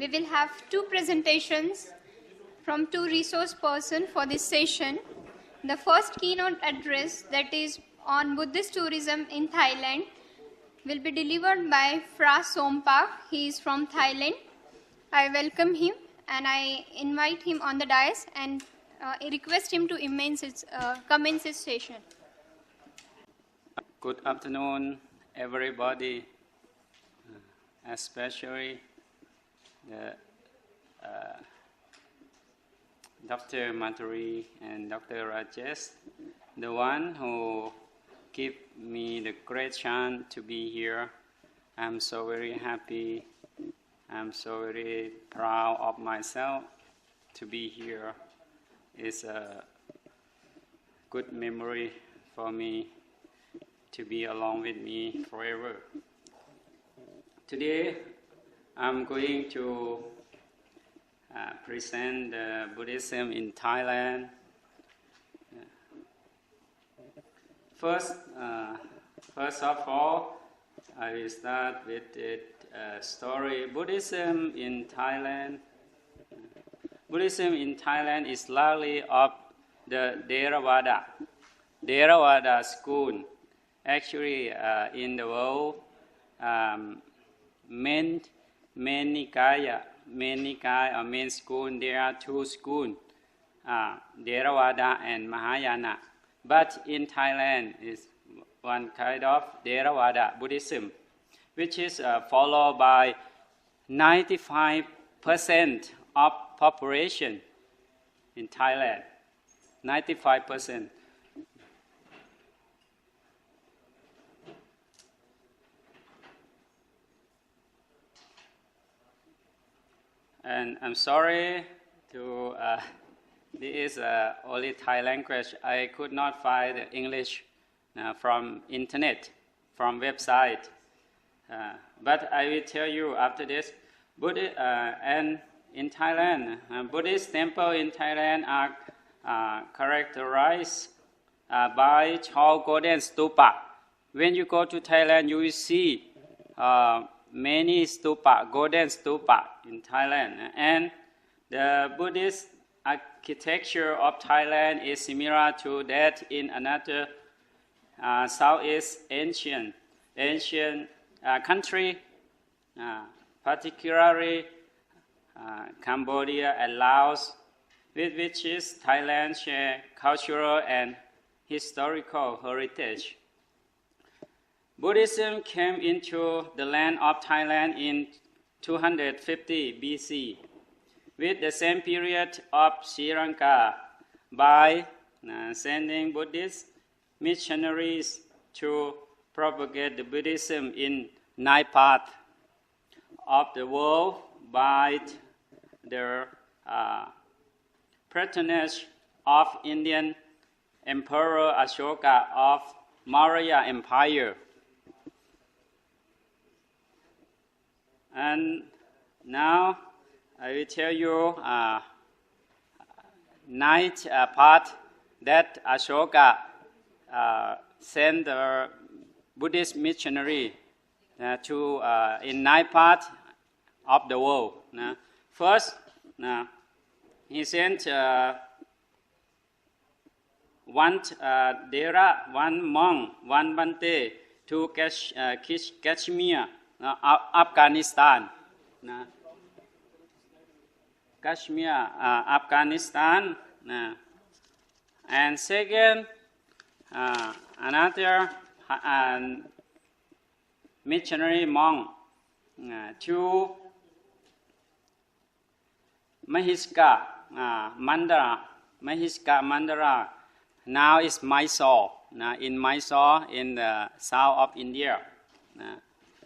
We will have two presentations from two resource persons for this session. The first keynote address, that is on Buddhist tourism in Thailand, will be delivered by Phra Sompak. He is from Thailand. I welcome him and I invite him on the dais and request him to commence his session. Good afternoon, everybody, especially Dr. Maturi and Dr. Rajesh, the one who give me the great chance to be here. I'm so very happy. I'm so very proud of myself to be here. It's a good memory for me to be along with me forever. Today, I'm going to present Buddhism in Thailand. First of all, I will start with the story. Buddhism in Thailand. Buddhism in Thailand is largely of the Theravada school. Actually, in the world, main Nikaya or main school, there are two schools, Theravada and Mahayana. But in Thailand, is one kind of Theravada Buddhism, which is followed by 95% of population in Thailand. 95%. And I'm sorry to, this is only Thai language. I could not find English from internet, from website. But I will tell you after this. And in Thailand, Buddhist temples in Thailand are characterized by tall golden stupa. When you go to Thailand, you will see many stupa, golden stupa in Thailand. And the Buddhist architecture of Thailand is similar to that in another Southeast Asian country, particularly Cambodia and Laos, with which is Thailand share cultural and historical heritage. Buddhism came into the land of Thailand in 250 BC, with the same period of Sri Lanka, by sending Buddhist missionaries to propagate the Buddhism in 9 parts of the world by the patronage of Indian Emperor Ashoka of Maurya Empire. And now I will tell you 9th part that Ashoka sent the Buddhist missionary to in 9 parts of the world. First, he sent one Dera, one monk, one Bante to Kashmir, Afghanistan. Kashmir, Afghanistan. And second, another missionary monk to Mahiska Mandara. Now is Mysore. In Mysore, in the south of India.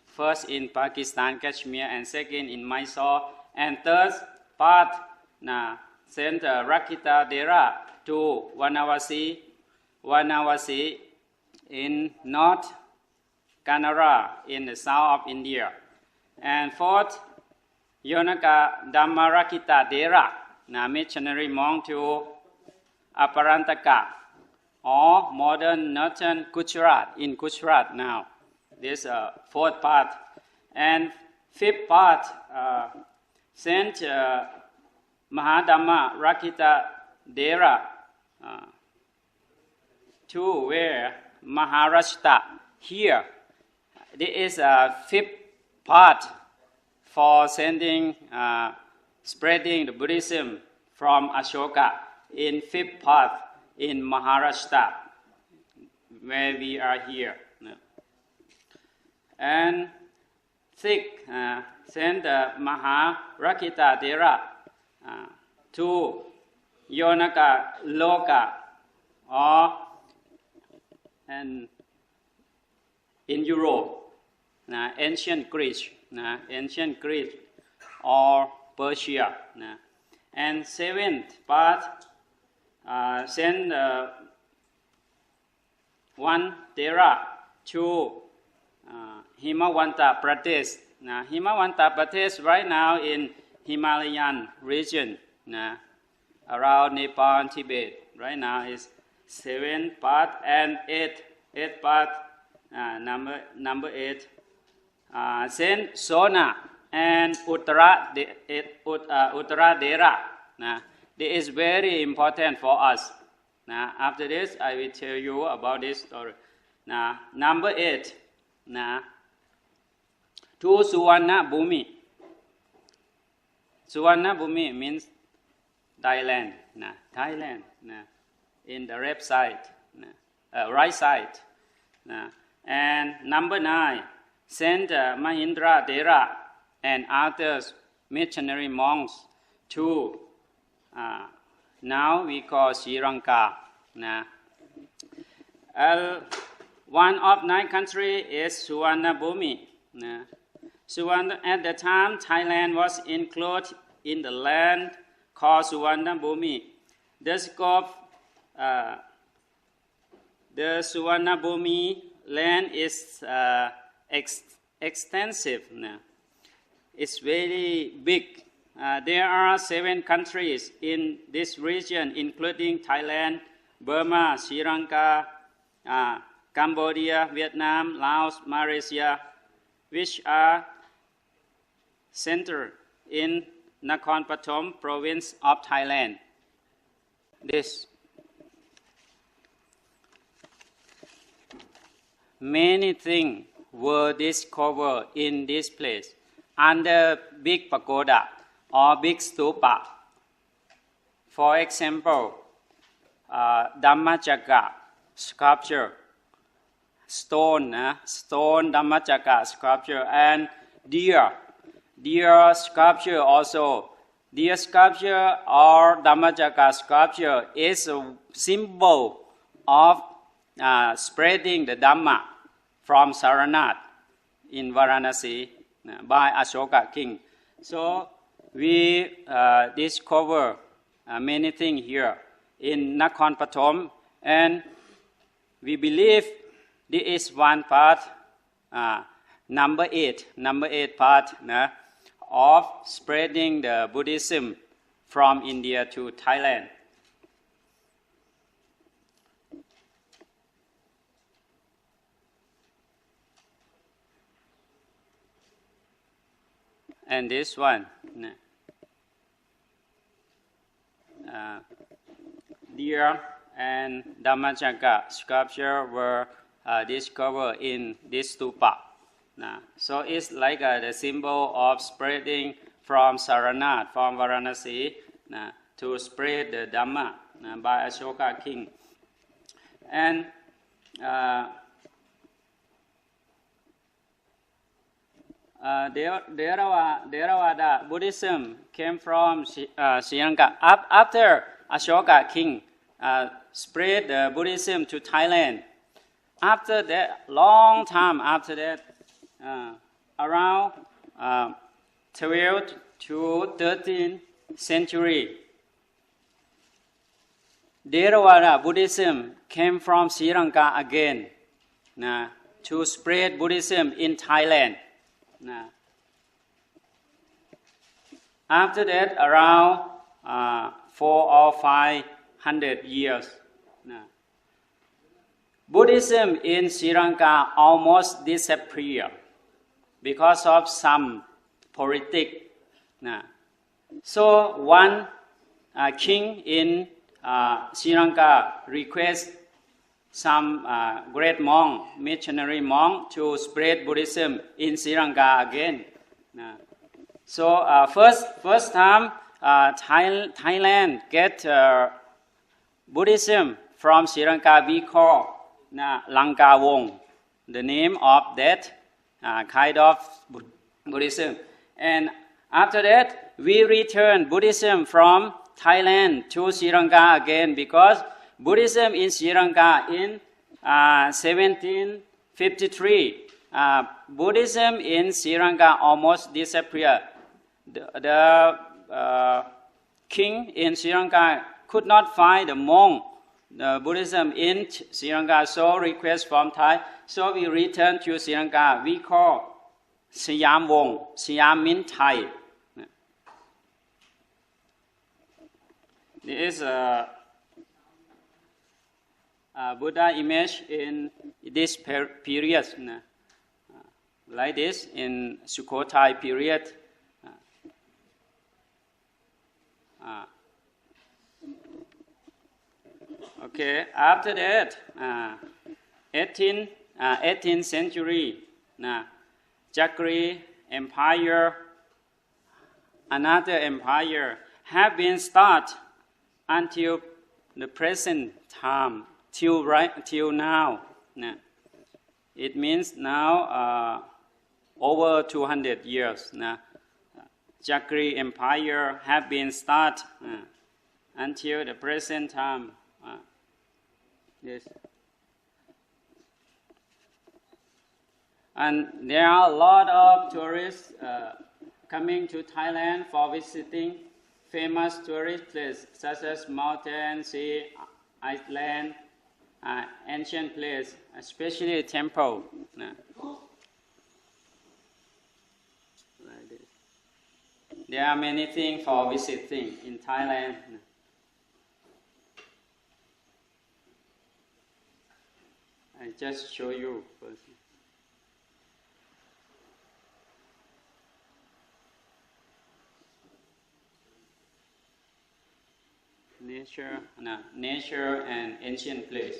First in Pakistan, Kashmir, and second in Mysore. And third part, sent Rakita Dera to Vanavasi in North Kannada, in the south of India. And fourth, Yonaka Dhammarakita Dera, missionary monk to Aparantaka, or modern northern Gujarat, in Gujarat now. This fourth part. And fifth part, Saint Mahadhamma Rakita Dera to where Maharashtra. Here, there is a fifth part for sending, spreading the Buddhism from Ashoka in fifth part in Maharashtra, where we are here. And sixth, send Maharakita Dera to Yonaka Loka, or and in Europe, ancient Greece, or Persia. And seventh part, send one Dera to Himawanta Pradesh. Himawanta Pradesh right now in Himalayan region, around Nepal and Tibet. Right now is 7 part and 8 part. Number 8. Saint Sona and Uttara Dera. This is very important for us. After this, I will tell you about this story. Number 8. To Suvarna Bhumi. Suvarna Bhumi means Thailand. Thailand. In the left side, right side. And number 9, sent Mahindra Dera and other missionary monks to now we call Sri Lanka. One of 9 countries is Suvarna Bhumi. Suvarna, at the time, Thailand was included in the land called Suvarna Bhumi. The scope, the Suvarna Bhumi land is extensive. It's very big. There are 7 countries in this region, including Thailand, Burma, Sri Lanka, Cambodia, Vietnam, Laos, Malaysia, which are centered in Nakhon Pathom province of Thailand. This. Many things were discovered in this place under big pagoda or big stupa. For example, Dhammacakka sculpture, stone Dhammacakka sculpture, and deer sculpture also. Deer sculpture or Dhammacakka sculpture is a symbol of spreading the Dhamma from Saranath in Varanasi by Ashoka king. So we discover many things here in Nakhon Pathom, and we believe this is one part, number 8 part of spreading the Buddhism from India to Thailand. And this one, deer and Dhammacakka sculpture were discovered in this stupa. So it's like the symbol of spreading from Saranath, from Varanasi, to spread the Dhamma by Ashoka king. And Theravada Buddhism came from Sri Lanka. After Ashoka king spread the Buddhism to Thailand, after that, long time after that, around 12th to 13th century, Theravada Buddhism came from Sri Lanka again to spread Buddhism in Thailand. After that, around 400 or 500 years, Buddhism in Sri Lanka almost disappeared because of some politics. So one king in Sri Lanka requests some great monk, missionary monk, to spread Buddhism in Sri Lanka again. So first time Thailand get Buddhism from Sri Lanka, we call Lanka Wong, the name of that kind of Buddhism. And after that, we return Buddhism from Thailand to Sri Lanka again, because Buddhism in Sri Lanka in 1753, Buddhism in Sri Lanka almost disappeared. The king in Sri Lanka could not find the monk, the Buddhism in Sri Lanka, so request from Thai. So we return to Sri Lanka. We call Siam Wong. Siam means Thai. There is a Buddha image in this period, like this in Sukhothai period. Okay, after that, 18th century, Chakri Empire, another empire, have been started until the present time, till now. It means now over 200 years. Chakri Empire have been started until the present time. Yes. And there are a lot of tourists coming to Thailand for visiting famous tourist places such as mountain, sea, island, ancient place, especially temple. Like this. There are many things for visiting in Thailand. I just show you first. Nature and ancient place.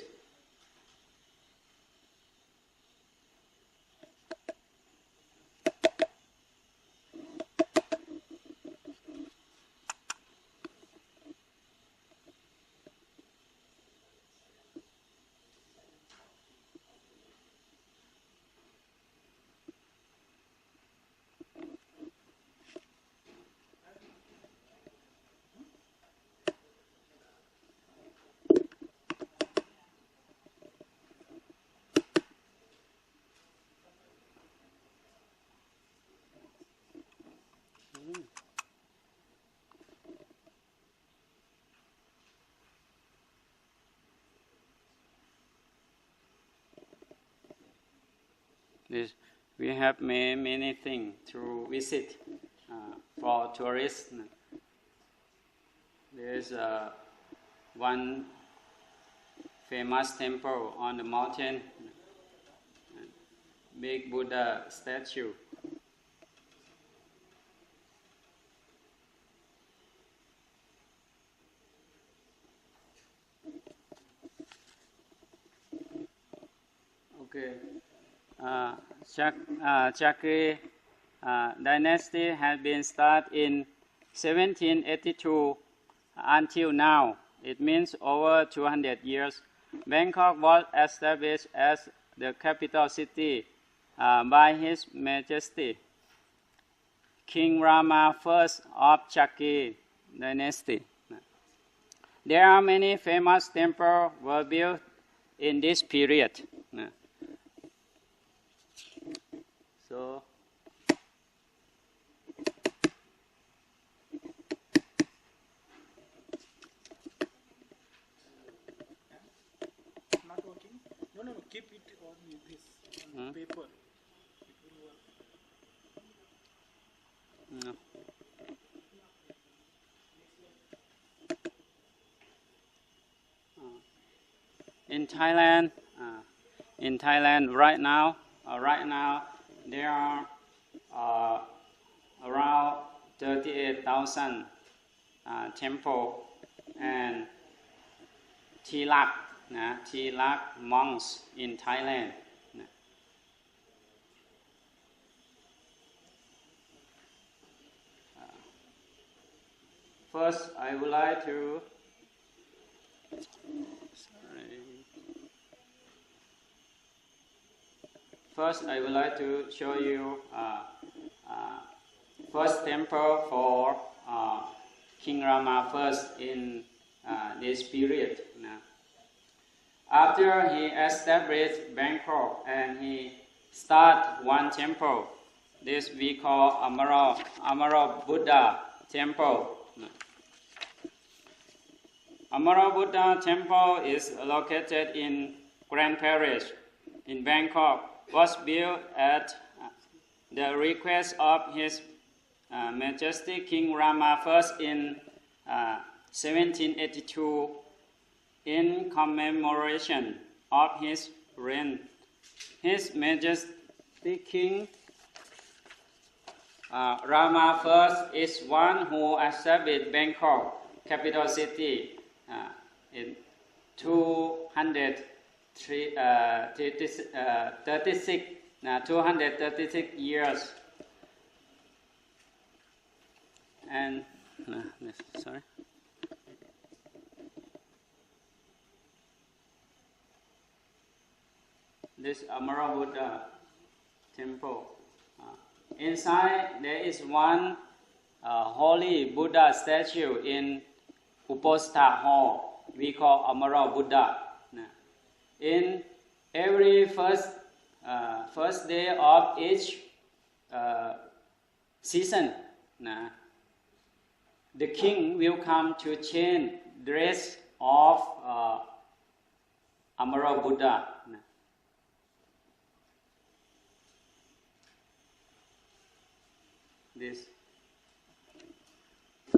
We have many things to visit for tourists. There's one famous temple on the mountain, big Buddha statue. Okay. Chakri dynasty has been started in 1782 until now. It means over 200 years. Bangkok was established as the capital city by His Majesty King Rama I of Chakri dynasty. There are many famous temples were built in this period. So, not working? No, keep it on this, on paper. No. In Thailand right now, there are around 38,000 temple and Tilak, Tilak monks in Thailand. First, I would like to show you first temple for King Rama first in this period. After he established Bangkok and he started one temple, this we call Amara Buddha temple. Amara Buddha temple is located in Grand Parish in Bangkok. Was built at the request of His Majesty King Rama I in 1782 in commemoration of his reign. His Majesty King Rama I is one who established Bangkok, capital city, in 236 years. And sorry. This Amara Buddha temple. Inside there is one holy Buddha statue in Uposatha hall. We call Amara Buddha. In every first day of each season, the king will come to change dress of Amara Buddha.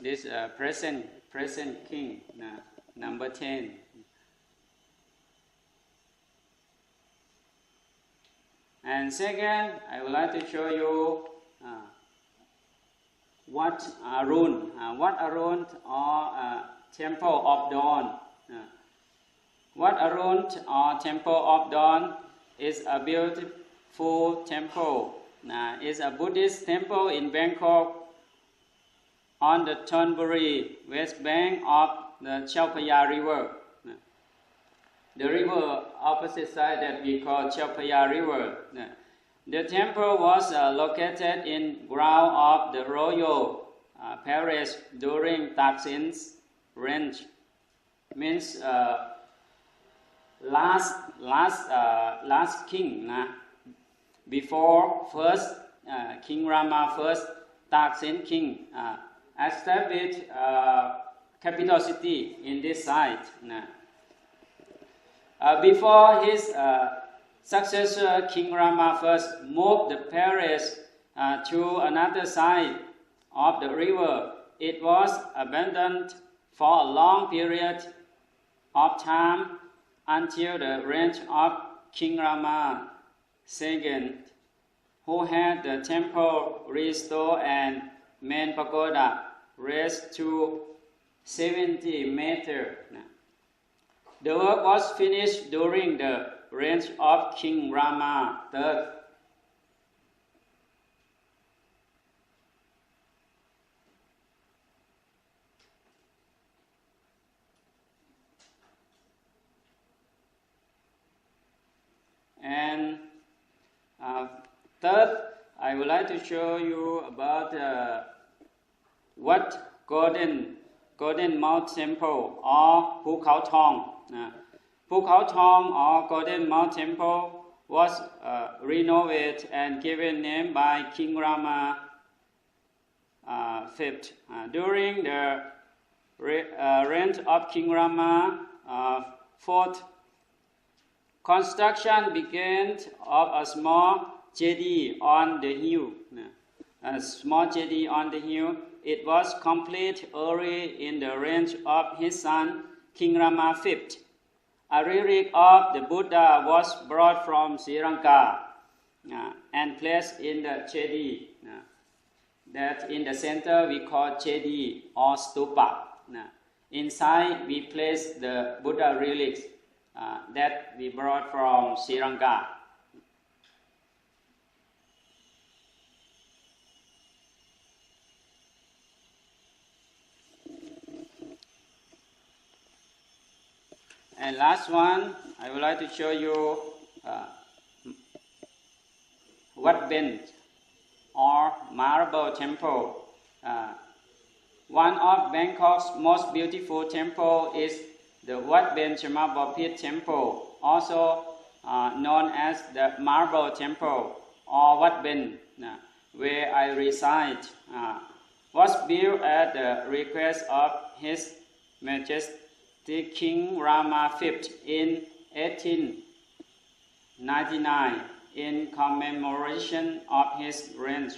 This present king, number 10. And second, I would like to show you Wat Arun. Wat Arun or Temple of Dawn. Wat Arun or Temple of Dawn is a beautiful temple. It's a Buddhist temple in Bangkok on the Thonburi west bank of the Chao Phraya River. The river opposite side that we call Chao Phraya River. The temple was located in ground of the royal palace during Thaksin's reign. Means last king before first King Rama first Thaksin king established capital city in this site. Before his successor King Rama first moved the palace to another side of the river, it was abandoned for a long period of time until the reign of King Rama II, who had the temple restored and main pagoda raised to 70 meters. The work was finished during the reign of King Rama III. And third, I would like to show you about what Golden Mount Temple or Pu Khao Thong. Pu Khao Thong or Golden Mount Temple was renovated and given name by King Rama V. During the reign of King Rama IV, construction began of a small jetty on the hill. A small jetty on the hill. It was complete early in the reign of his son, King Rama V. A relic of the Buddha was brought from Sri Lanka and placed in the jetty. that in the center we call Chedi or Stupa. Inside we place the Buddha relics that we brought from Sri Lanka. And last one, I would like to show you Wat Ben or Marble Temple. One of Bangkok's most beautiful temple is the Wat Ben Chamabapit Temple, also known as the Marble Temple or Wat Ben, where I reside. Was built at the request of His Majesty King Rama V in 1899 in commemoration of his reign.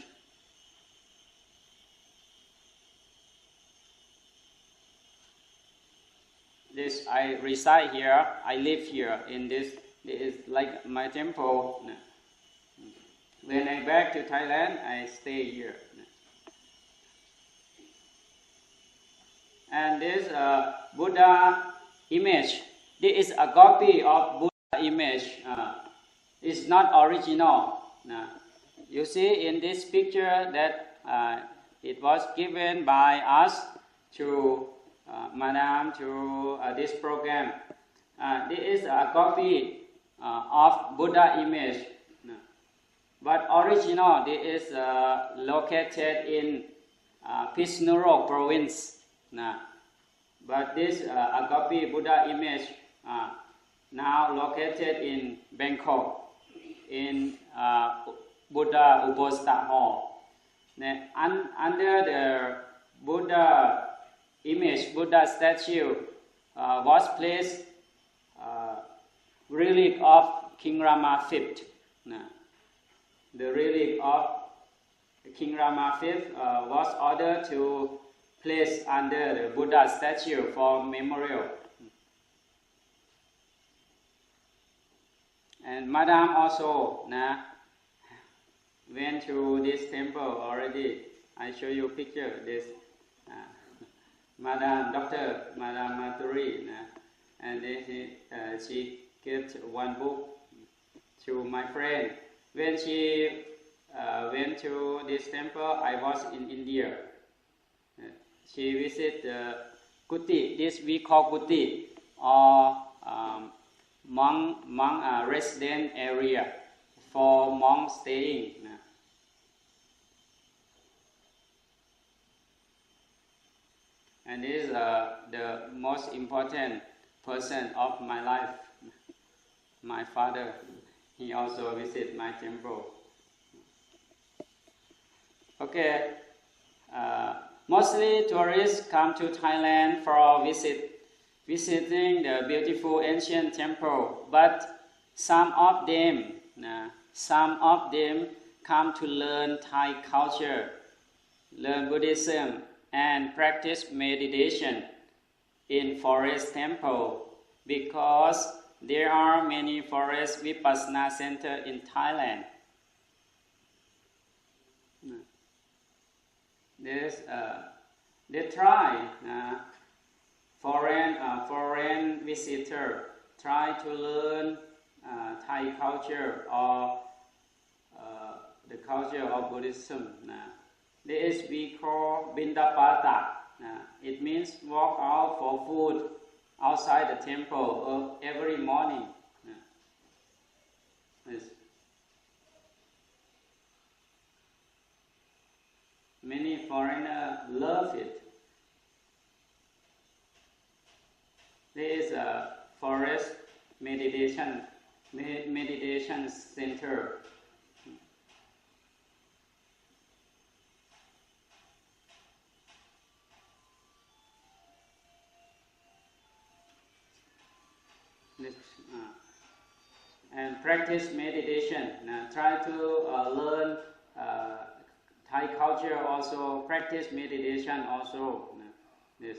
This I reside here. I live here in this. This is like my temple. When I back to Thailand, I stay here. And this Buddha image. This is a copy of Buddha image. It's not original. You see in this picture that it was given by us to Madam to this program. This is a copy of Buddha image. But original, this is located in Pisnurok province. But this a copy Buddha image now located in Bangkok in Buddha Uposatha Hall. Under the Buddha image, Buddha statue was placed relic of King Rama V. The relic of King Rama V was ordered to place under the Buddha statue for memorial. And Madam also went to this temple already. I show you picture this. Madam Maturi, and then she gave one book to my friend. When she went to this temple, I was in India. She visited Kuti. This we call Kuti or monk resident area for monks staying. And this is the most important person of my life. My father, he also visited my temple. Okay, mostly tourists come to Thailand for visiting the beautiful ancient temple, but some of them come to learn Thai culture, learn Buddhism, and practice meditation in forest temple because there are many forest vipassana center in Thailand. They try foreign visitor try to learn Thai culture or the culture of Buddhism. This we call pindapata. It means walk out for food outside the temple every morning. Many foreigners love it. There is a forest meditation center. And practice meditation. Try to learn Thai culture also. Practice meditation also. This.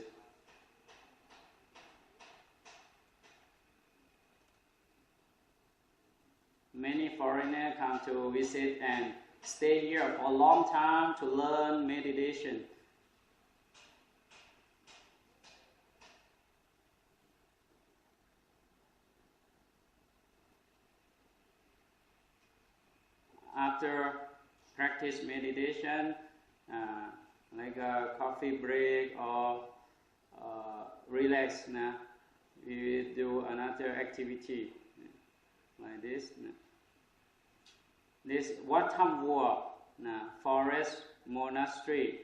Many foreigners come to visit and stay here for a long time to learn meditation. After practice meditation, like a coffee break or relax, we do another activity like this. This Watamwa forest monastery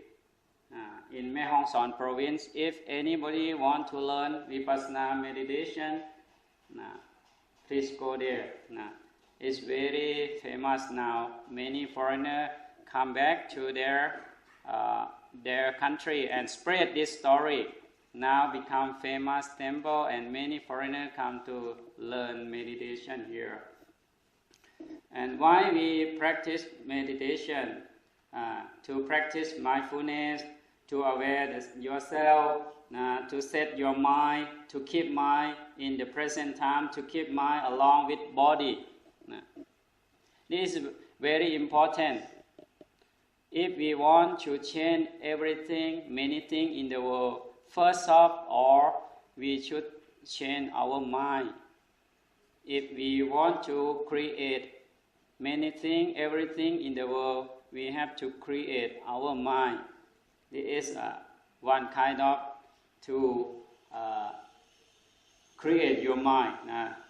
in Mae Hong Son province. If anybody want to learn Vipassana meditation, please go there. It's very famous now. Many foreigners come back to their country and spread this story. Now become famous temple, and many foreigners come to learn meditation here. And why we practice meditation? To practice mindfulness, to aware yourself, to set your mind, to keep mind in the present time, to keep mind along with body. This is very important. If we want to change everything, many things in the world, first of all, we should change our mind. If we want to create many things, everything in the world, we have to create our mind. This is one kind of to create your mind,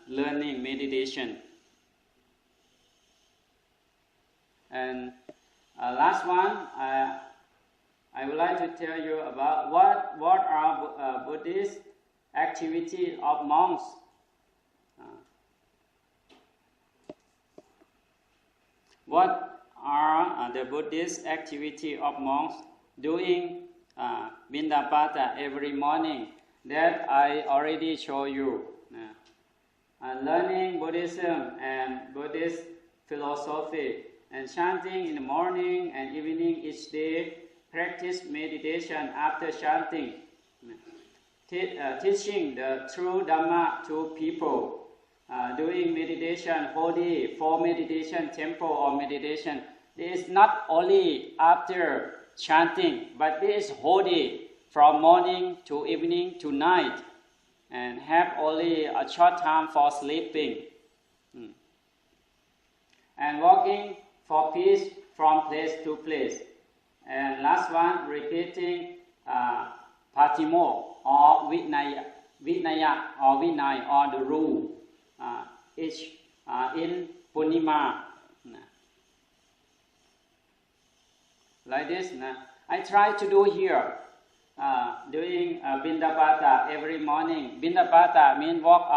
learning meditation. And last one, I would like to tell you about what are Buddhist activities of monks. What are the Buddhist activity of monks doing pindapata every morning? That I already show you. Learning Buddhism and Buddhist philosophy, and chanting in the morning and evening each day, practice meditation after chanting, teaching the true Dhamma to people, doing meditation whole day for meditation temple or meditation. This is not only after chanting, but this is whole day, from morning to evening to night, and have only a short time for sleeping. And walking for peace from place to place. And last one, repeating patimo or Vinaya or Vinay or the rule each in Punima. Like this, I try to do here, doing pindapata every morning. Pindapata means walk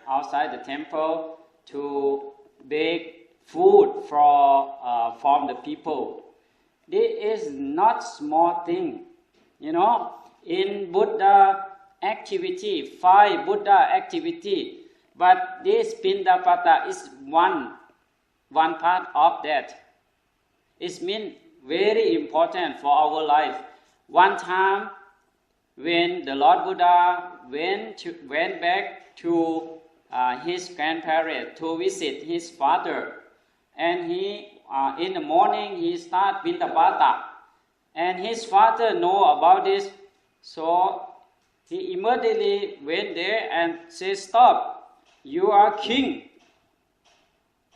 outside the temple to beg food from the people. This is not small thing, in Buddha activity, 5 Buddha activity, but this pindapata is one part of that. It means very important for our life. One time, when the Lord Buddha went back to his grandparents to visit his father, and he in the morning he start pindapata, and his father know about this, so he immediately went there and said, "Stop! You are king.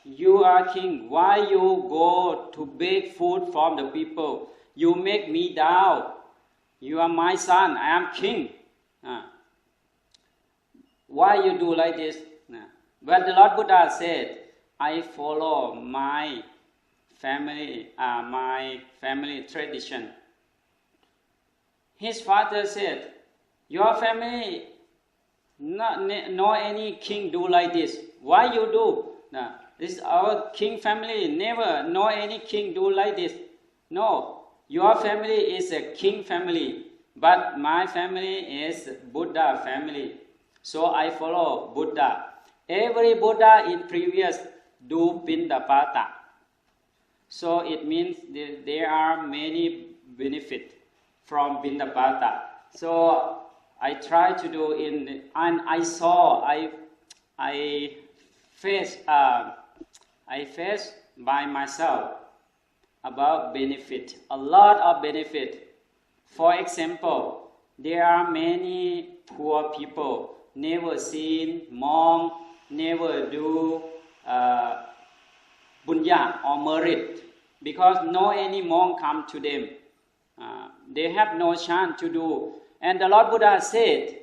You are king. Why you go to beg food from the people? You make me down. You are my son. I am king. Why you do like this?" But the Lord Buddha said, "I follow my family tradition." His father said, "Your family, no any king do like this. Why you do? This is our king family. Never, no any king do like this. No, your family is a king family, but my family is Buddha family. So I follow Buddha. Every Buddha in previous do pindapata. So it means there are many benefits from pindapata. So I try to do and I saw, I I face by myself about benefit, a lot of benefit. For example, there are many poor people never seen monk, never do bunya or merit, because no any monk come to them. They have no chance to do. And the Lord Buddha said,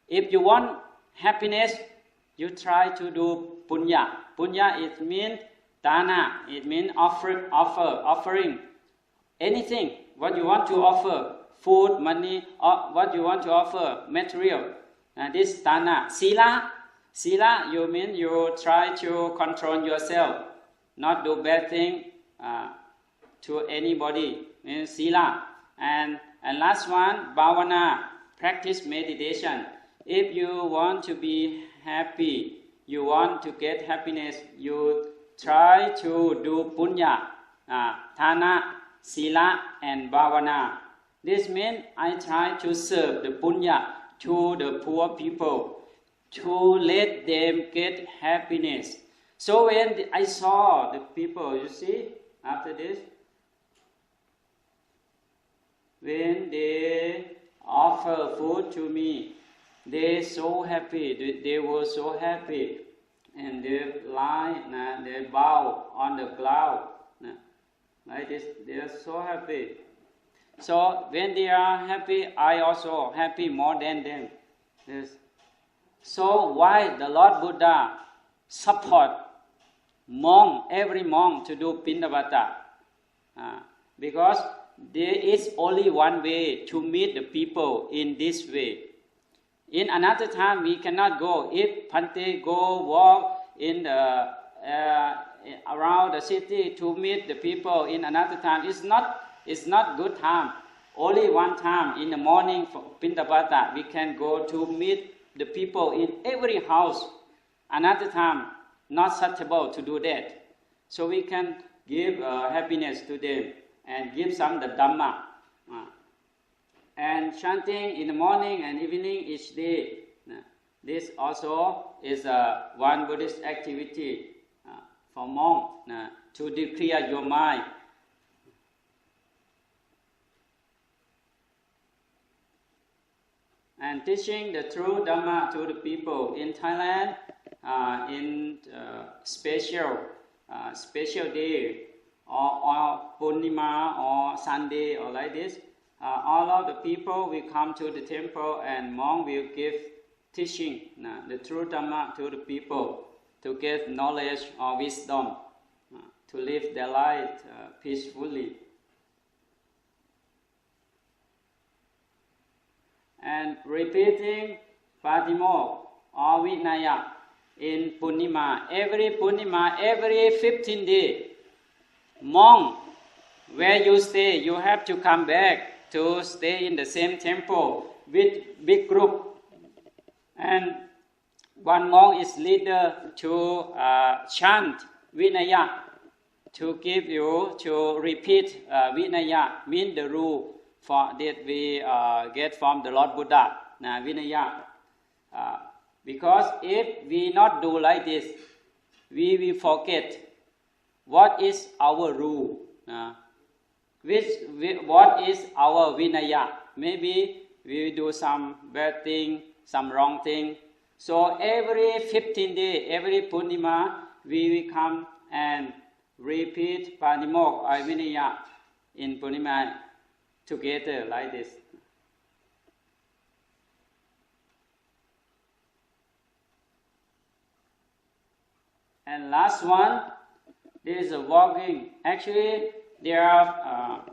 if you want happiness, you try to do punya. Punya, it means dana, it means offering anything, what you want to offer, food, money, or what you want to offer, material. This dana. Sila, you mean you try to control yourself, not do bad thing to anybody. Means sila. And last one, bhavana, practice meditation. If you want to be happy, you want to get happiness, you try to do punya, thana, sila, and bhavana. This means I try to serve the punya to the poor people, to let them get happiness. So when I saw the people, you see, after this, when they offer food to me, they so happy. They were so happy, and they lie, they bow on the ground, like this. They are so happy. So when they are happy, I also happy more than them. Yes. So why the Lord Buddha support monk, every monk to do pindapata? Because there is only one way to meet the people in this way. In another time, we cannot go. If Pante go walk in the around the city to meet the people in another time, it's not good time. Only one time in the morning for pindapata, we can go to meet the people in every house. Another time, not suitable to do that. So we can give happiness to them and give some the Dhamma. And chanting in the morning and evening each day. This also is one Buddhist activity for monk to clear your mind. And teaching the true Dhamma to the people in Thailand, in special day or Purnima or Sunday or like this. All of the people will come to the temple and monk will give teaching the true Dhamma to the people to get knowledge or wisdom to live their life peacefully. And repeating Patimokkha or Vinaya in Purnima, every 15 days. Monk, where you stay, you have to come back to stay in the same temple with big group. And one monk is leader to chant Vinaya, to give you to repeat Vinaya, mean the rule for that we get from the Lord Buddha, Vinaya. Because if we not do like this, we will forget what is our rule, what is our Vinaya. Maybe we will do some bad thing, some wrong thing. So every 15 days, every Purnima, we will come and repeat Patimokkha or Vinaya in Purnima together like this. And last one, there is a walking. Actually, there are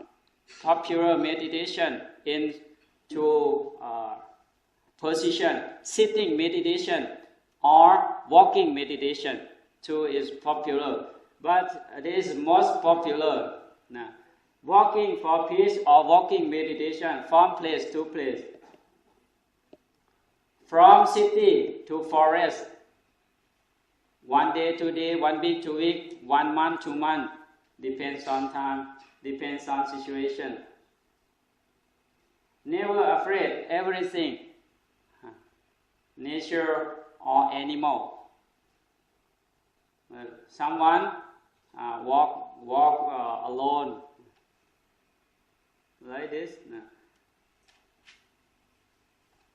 popular meditation into position, sitting meditation or walking meditation too is popular. But this is most popular. Walking for peace or walking meditation from place to place. From city to forest. 1 day, 2 days, 1 week, 2 weeks, 1 month, 2 months. Depends on time, depends on situation. Never afraid, everything. Nature or animal. Someone walk alone, like this.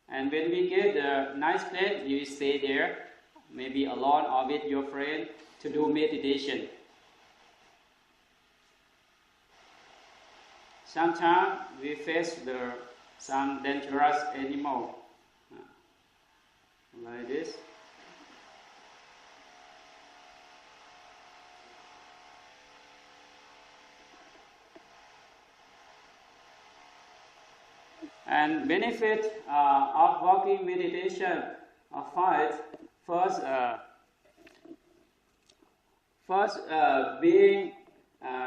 And when we get a nice place, you stay there, maybe alone or with your friend, to do meditation. Sometimes we face some dangerous animal, like this. And benefit of walking meditation of five. First, being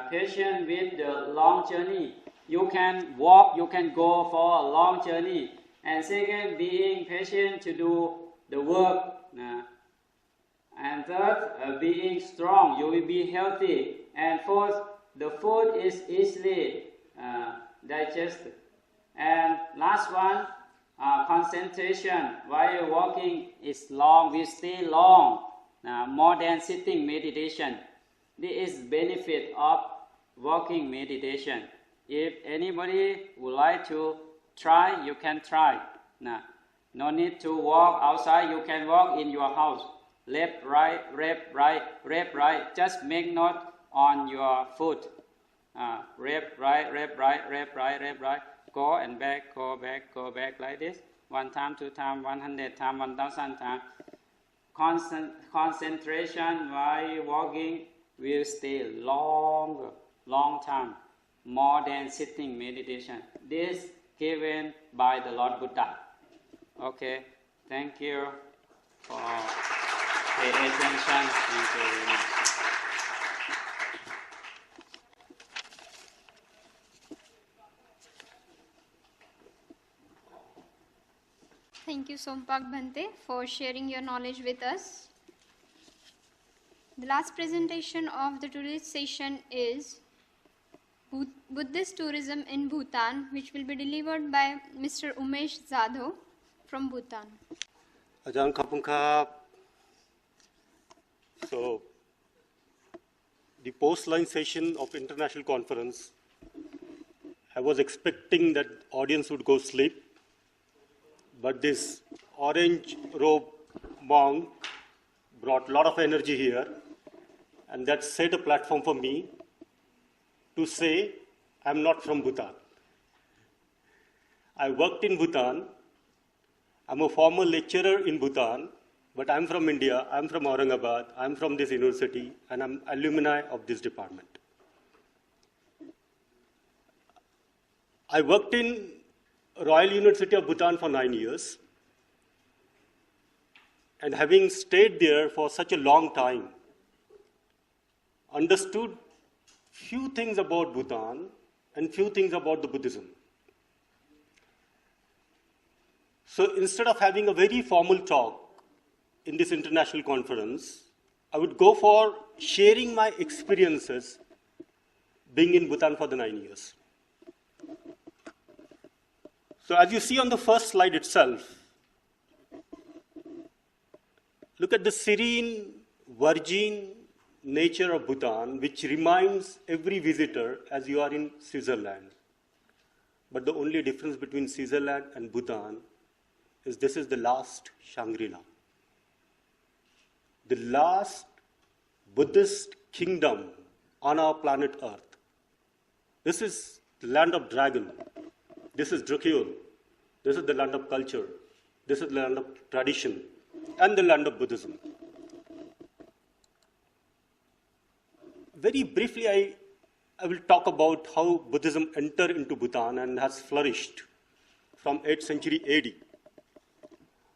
patient with the long journey. You can walk, you can go for a long journey. And second, being patient to do the work. And third, being strong, you will be healthy. And fourth, the food is easily digested. And last one, concentration while walking is long, we stay long, more than sitting meditation. This is benefit of walking meditation. If anybody would like to try, you can try. No need to walk outside, you can walk in your house. Left, right, left, right, left, right. Just make note on your foot. Left, right, left, right, left, right, left, right. Go and back, go back, go back, like this. 1 time, 2 time, 100 time, 1,000 time. Concentration while walking will stay long time, more than sitting meditation. This given by the Lord Buddha. Okay, thank you for paying attention. Thank you very much. Thank you, Sompak Bhante, for sharing your knowledge with us. The last presentation of the today's session is Buddhist tourism in Bhutan, which will be delivered by Mr. Umesh Zadho from Bhutan. Ajahn Kapunkha. So, the post-lunch session of international conference, I was expecting that audience would go sleep, but this orange robe monk brought a lot of energy here, and that set a platform for me to say, I'm not from Bhutan. I worked in Bhutan. I'm a former lecturer in Bhutan, but I'm from India, I'm from Aurangabad, I'm from this university, and I'm alumni of this department. I worked in Royal University of Bhutan for 9 years, and having stayed there for such a long time, understood few things about Bhutan and few things about the Buddhism. So instead of having a very formal talk in this international conference, I would go for sharing my experiences being in Bhutan for the 9 years. So as you see on the first slide itself, look at the serene, virgin nature of Bhutan, which reminds every visitor as you are in Switzerland. But the only difference between Switzerland and Bhutan is this is the last Shangri-La. The last Buddhist kingdom on our planet Earth. This is the land of dragon. This is Dracula. This is the land of culture. This is the land of tradition and the land of Buddhism. Very briefly, I will talk about how Buddhism entered into Bhutan and has flourished from 8th century AD.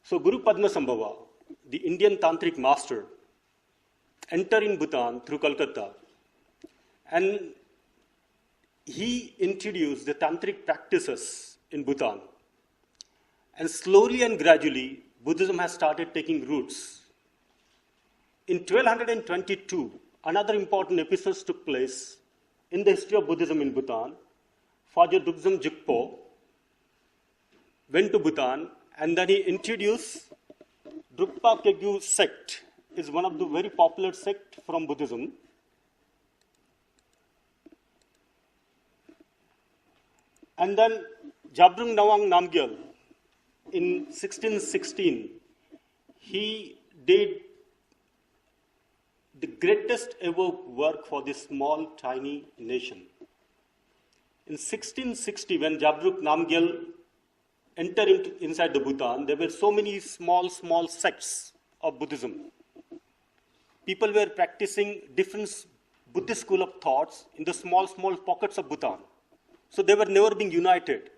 So Guru Padmasambhava, the Indian tantric master, entered in Bhutan through Calcutta, and he introduced the tantric practices in Bhutan. And slowly and gradually, Buddhism has started taking roots. In 1222, another important episode took place in the history of Buddhism in Bhutan. Phajö Dugzam Jigpo went to Bhutan, and then he introduced Drukpa Kegyu sect is one of the very popular sect from Buddhism. And then Jabrung Nawang Namgyal, in 1616, he did the greatest ever work for this small, tiny nation. In 1660, when Jabrung Namgyal entered inside the Bhutan, there were so many small sects of Buddhism. People were practicing different Buddhist school of thoughts in the small pockets of Bhutan. So they were never being united.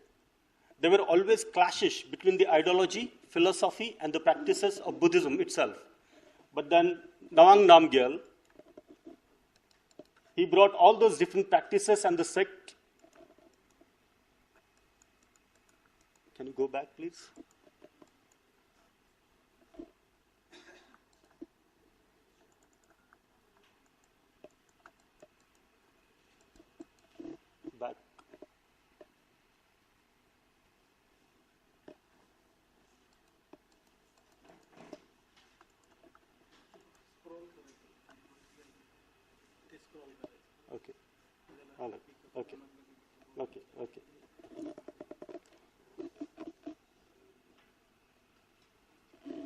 There were always clashes between the ideology, philosophy, and the practices of Buddhism itself. But then Nawang Namgyal, he brought all those different practices and the sect. Can you go back, please? Back. Okay. All right. Okay. Okay. Okay.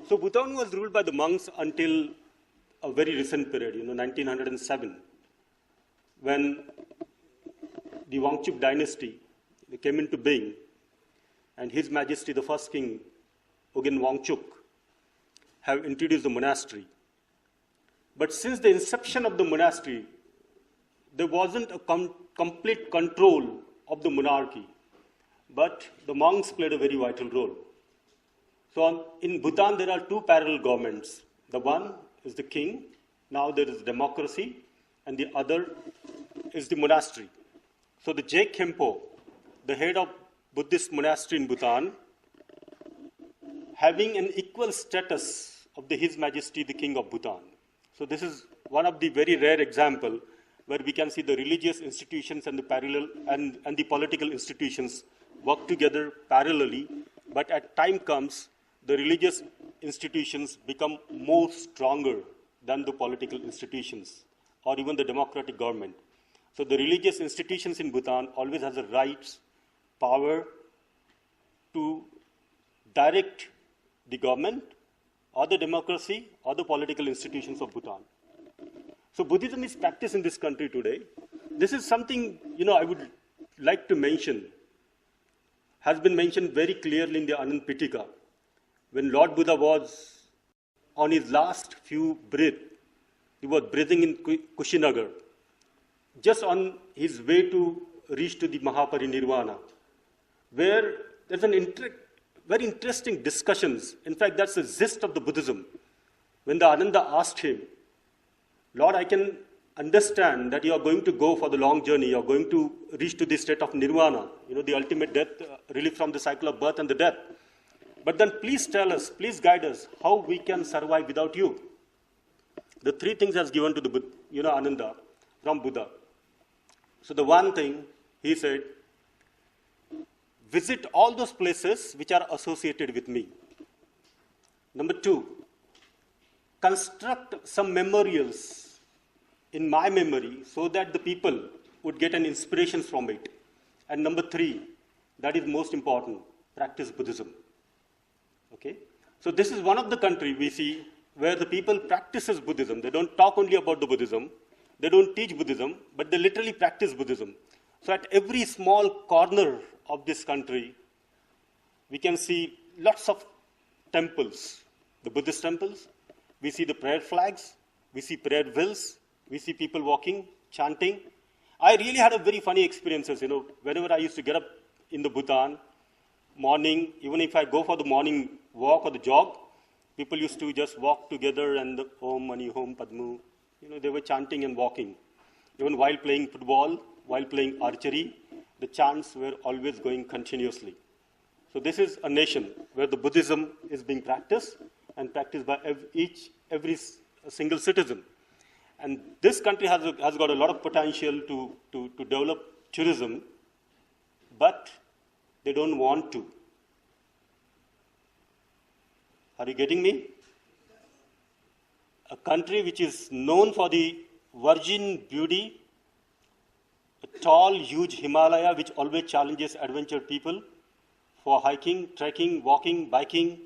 So Bhutan was ruled by the monks until a very recent period, 1907, when the Wangchuck dynasty came into being, and His Majesty the first King, Ogen Wangchuck, have introduced the monastery. But since the inception of the monastery, there wasn't a complete control of the monarchy, but the monks played a very vital role. So in Bhutan, there are two parallel governments. The one is the king, now there is democracy, and the other is the monastery. So the Je Khenpo, the head of Buddhist monastery in Bhutan, having an equal status of His Majesty the King of Bhutan. So this is one of the very rare example where we can see the religious institutions and the parallel and the political institutions work together parallelly, but at time comes, the religious institutions become more stronger than the political institutions or even the democratic government. So the religious institutions in Bhutan always has the rights, power to direct the government or the democracy or the political institutions of Bhutan. So Buddhism is practiced in this country today. This is something, I would like to mention, has been mentioned very clearly in the Anand Pitaka. When Lord Buddha was on his last few breaths, he was breathing in Kushinagar, just on his way to reach to the Mahaparinirvana, where there's very interesting discussions. In fact, that's the gist of the Buddhism. When the Ananda asked him, Lord, I can understand that you are going to go for the long journey, you are going to reach to the state of nirvana, the ultimate death, relief from the cycle of birth and the death. But then please tell us, please guide us, how we can survive without you. The three things has given to the Ananda from Buddha. So the one thing, he said, visit all those places which are associated with me. Number two, construct some memorials in my memory so that the people would get an inspiration from it. And number three, that is most important, practice Buddhism. Okay? So this is one of the countries we see where the people practices Buddhism. They don't talk only about the Buddhism, they don't teach Buddhism, but they literally practice Buddhism. So at every small corner of this country, we can see lots of temples, the Buddhist temples. We see the prayer flags, we see prayer wheels, we see people walking, chanting. I really had a very funny experiences, whenever I used to get up in the Bhutan, morning, even if I go for the morning walk or the jog, people used to just walk together and the Om Mani Hom Padmu, they were chanting and walking. Even while playing football, while playing archery, the chants were always going continuously. So this is a nation where the Buddhism is being practiced and practiced by every single citizen. And this country has got a lot of potential to develop tourism, but they don't want to. Are you getting me? a country which is known for the virgin beauty, a tall, huge Himalaya which always challenges adventure people for hiking, trekking, walking, biking,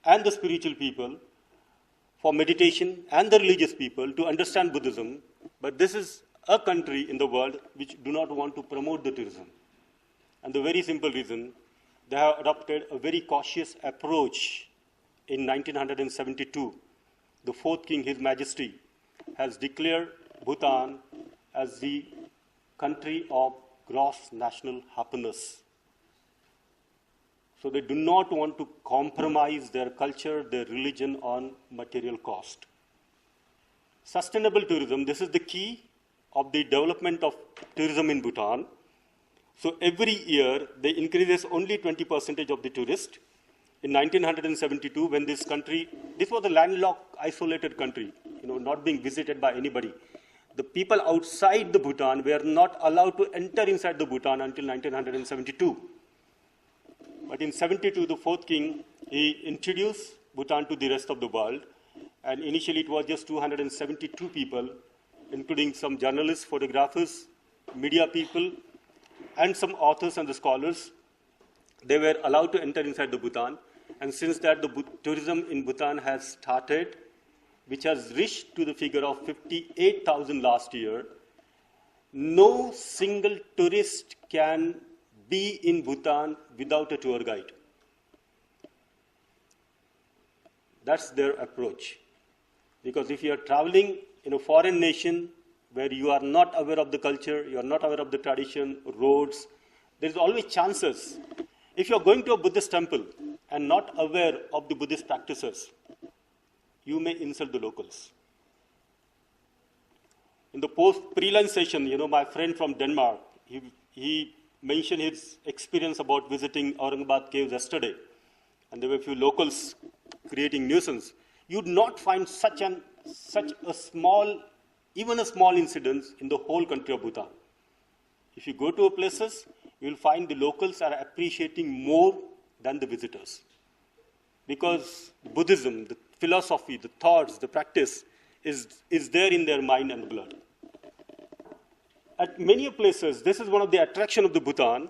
and the spiritual people, for meditation and the religious people to understand Buddhism. But this is a country in the world which do not want to promote the tourism. And the very simple reason, they have adopted a very cautious approach. In 1972, the fourth king, His Majesty, has declared Bhutan as the country of gross national happiness. So they do not want to compromise their culture, their religion on material cost. Sustainable tourism, this is the key of the development of tourism in Bhutan. So every year, they increases only 20% of the tourists. In 1972, when this country, this was a landlocked, isolated country, not being visited by anybody. The people outside the Bhutan were not allowed to enter inside the Bhutan until 1972. But in 72, the fourth king, he introduced Bhutan to the rest of the world. And initially, it was just 272 people, including some journalists, photographers, media people, and some authors and the scholars. They were allowed to enter inside the Bhutan. And since that, the tourism in Bhutan has started, which has reached to the figure of 58,000 last year. No single tourist can be in Bhutan without a tour guide. That's their approach. Because if you are traveling in a foreign nation where you are not aware of the culture, you are not aware of the tradition, roads, there's always chances. If you are going to a Buddhist temple and not aware of the Buddhist practices, you may insult the locals. In the pre-lunch session, my friend from Denmark, he mentioned his experience about visiting Aurangabad caves yesterday. And there were a few locals creating nuisance. You'd not find such a small, even a small incident in the whole country of Bhutan. If you go to places, you'll find the locals are appreciating more than the visitors. Because Buddhism, the philosophy, the thoughts, the practice is there in their mind and blood. At many places, this is one of the attractions of the Bhutan.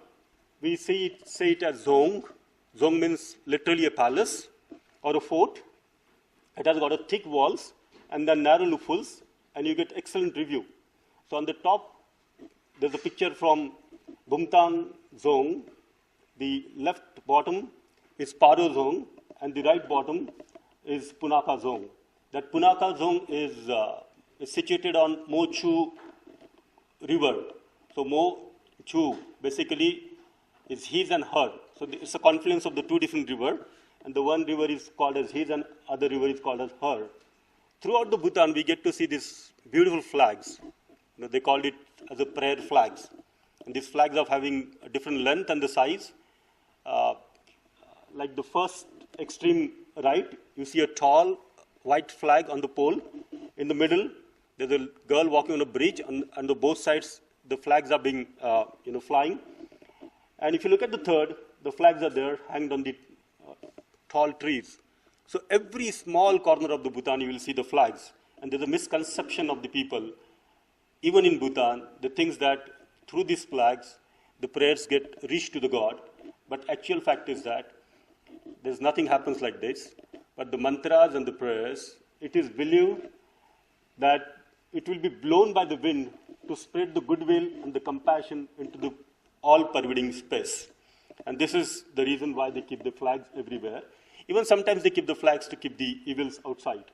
We say it as Dzong. Dzong means literally a palace or a fort. It has got a thick walls and then narrow loopholes, and you get excellent review. So on the top, there's a picture from Bhutan Dzong. The left bottom is Paro Dzong, and the right bottom is Punakha Dzong. That Punakha Dzong is situated on Mo Chu river. So Mo Chu basically is his and her. So it's a confluence of the two different rivers, and the one river is called as his and other river is called as her. Throughout the Bhutan, we get to see these beautiful flags. They called it as a prayer flags. And these flags are having a different length and the size. Like the first extreme right, you see a tall white flag on the pole. In the middle, there's a girl walking on a bridge. On the both sides, the flags are being, flying. And if you look at the third, the flags are there, hanged on the tall trees. So every small corner of the Bhutan, you will see the flags. And there's a misconception of the people, even in Bhutan, the things that through these flags, the prayers get reached to the God. But actual fact is that there's nothing happens like this. But the mantras and the prayers, it is believed that it will be blown by the wind to spread the goodwill and the compassion into the all-pervading space. And this is the reason why they keep the flags everywhere. Even sometimes they keep the flags to keep the evils outside.